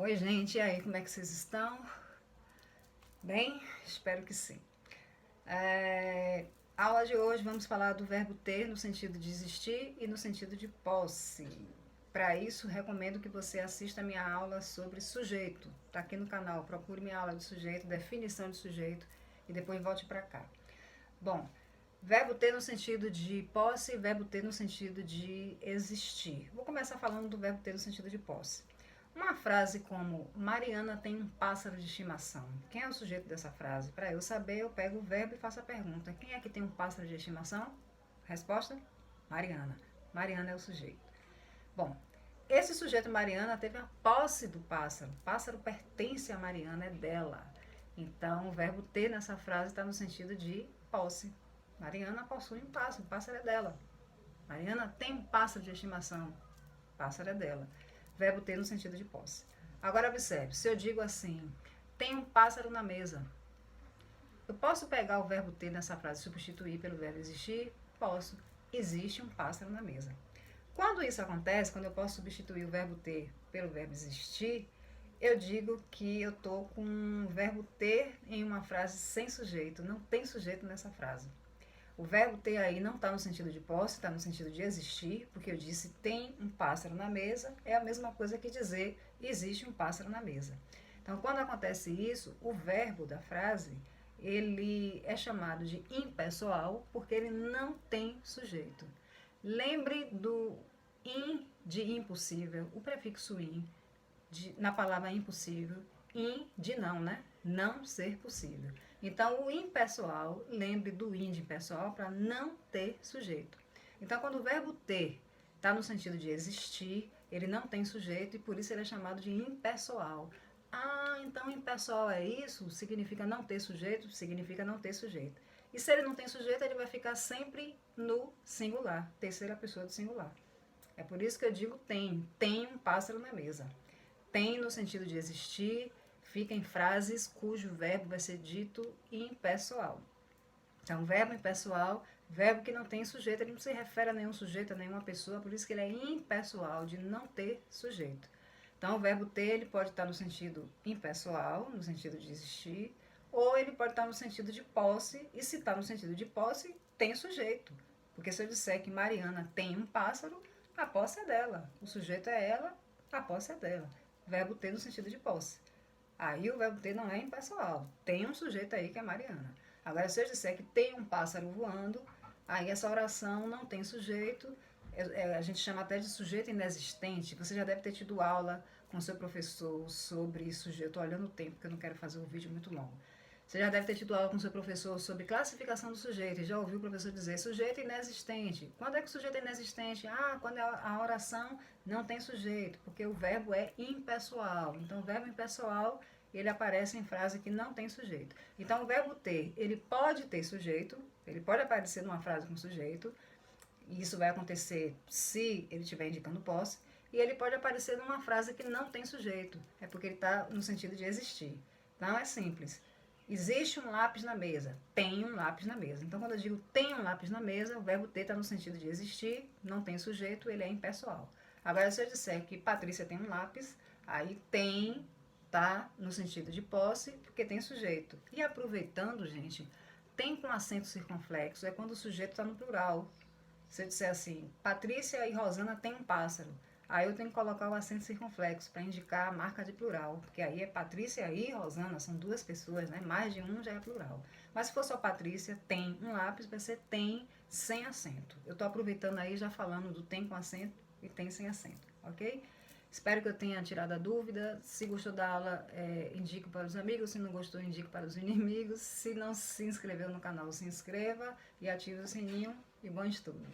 Oi, gente, e aí, como é que vocês estão? Bem? Espero que sim. A aula de hoje vamos falar do verbo ter no sentido de existir e no sentido de posse. Para isso, recomendo que você assista a minha aula sobre sujeito. Está aqui no canal, procure minha aula de sujeito, definição de sujeito e depois volte para cá. Bom, verbo ter no sentido de posse e verbo ter no sentido de existir. Vou começar falando do verbo ter no sentido de posse. Uma frase como Mariana tem um pássaro de estimação. Quem é o sujeito dessa frase? Para eu saber, eu pego o verbo e faço a pergunta. Quem é que tem um pássaro de estimação? Resposta? Mariana. Mariana é o sujeito. Bom, esse sujeito Mariana teve a posse do pássaro. O pássaro pertence a Mariana, é dela. Então, o verbo ter nessa frase está no sentido de posse. Mariana possui um pássaro, o pássaro é dela. Mariana tem um pássaro de estimação, o pássaro é dela. Verbo ter no sentido de posse. Agora observe, se eu digo assim, tem um pássaro na mesa, eu posso pegar o verbo ter nessa frase e substituir pelo verbo existir? Posso. Existe um pássaro na mesa. Quando isso acontece, quando eu posso substituir o verbo ter pelo verbo existir, eu digo que eu estou com o verbo ter em uma frase sem sujeito. Não tem sujeito nessa frase. O verbo ter aí não está no sentido de posse, está no sentido de existir, porque eu disse tem um pássaro na mesa, é a mesma coisa que dizer existe um pássaro na mesa. Então, quando acontece isso, o verbo da frase, ele é chamado de impessoal, porque ele não tem sujeito. Lembre do in de impossível, o prefixo in, na palavra impossível, in de não, né? Não ser possível. Então, o impessoal, lembre do in de impessoal para não ter sujeito. Então, quando o verbo ter está no sentido de existir, ele não tem sujeito e por isso ele é chamado de impessoal. Ah, então impessoal é isso? Significa não ter sujeito? Significa não ter sujeito. E se ele não tem sujeito, ele vai ficar sempre no singular, terceira pessoa do singular. É por isso que eu digo tem. Tem um pássaro na mesa. Tem no sentido de existir, fica em frases cujo verbo vai ser dito impessoal. Então, verbo impessoal, verbo que não tem sujeito, ele não se refere a nenhum sujeito, a nenhuma pessoa, por isso que ele é impessoal, de não ter sujeito. Então, o verbo ter, ele pode estar no sentido impessoal, no sentido de existir, ou ele pode estar no sentido de posse, e se está no sentido de posse, tem sujeito. Porque se eu disser que Mariana tem um pássaro, a posse é dela, o sujeito é ela, a posse é dela. Verbo ter no sentido de posse. Aí o verbo ter não é impessoal. Tem um sujeito aí que é Mariana. Agora, se eu disser que tem um pássaro voando, aí essa oração não tem sujeito. A gente chama até de sujeito inexistente. Você já deve ter tido aula com seu professor sobre sujeito. Estou olhando o tempo, porque eu não quero fazer um vídeo muito longo. Você já deve ter tido aula com seu professor sobre classificação do sujeito. E já ouviu o professor dizer sujeito inexistente. Quando é que o sujeito é inexistente? Ah, quando a oração não tem sujeito, porque o verbo é impessoal. Então, o verbo impessoal, ele aparece em frase que não tem sujeito. Então, o verbo ter, ele pode ter sujeito, ele pode aparecer numa frase com sujeito, e isso vai acontecer se ele estiver indicando posse, e ele pode aparecer numa frase que não tem sujeito, é porque ele está no sentido de existir. Então, é simples. Existe um lápis na mesa. Tem um lápis na mesa. Então, quando eu digo tem um lápis na mesa, o verbo ter está no sentido de existir, não tem sujeito, ele é impessoal. Agora, se eu disser que Patrícia tem um lápis, aí tem tá no sentido de posse, porque tem sujeito. E aproveitando, gente, tem com acento circunflexo é quando o sujeito está no plural. Se eu disser assim, Patrícia e Rosana têm um pássaro, aí eu tenho que colocar o acento circunflexo para indicar a marca de plural, porque aí é Patrícia e Rosana, são duas pessoas, né? Mais de um já é plural. Mas se for só Patrícia, tem um lápis, vai ser tem sem acento. Eu estou aproveitando aí já falando do tem com acento e tem sem acento, ok? Espero que eu tenha tirado a dúvida. Se gostou da aula, indique para os amigos. Se não gostou, indique para os inimigos. Se não se inscreveu no canal, se inscreva e ative o sininho. E bom estudo!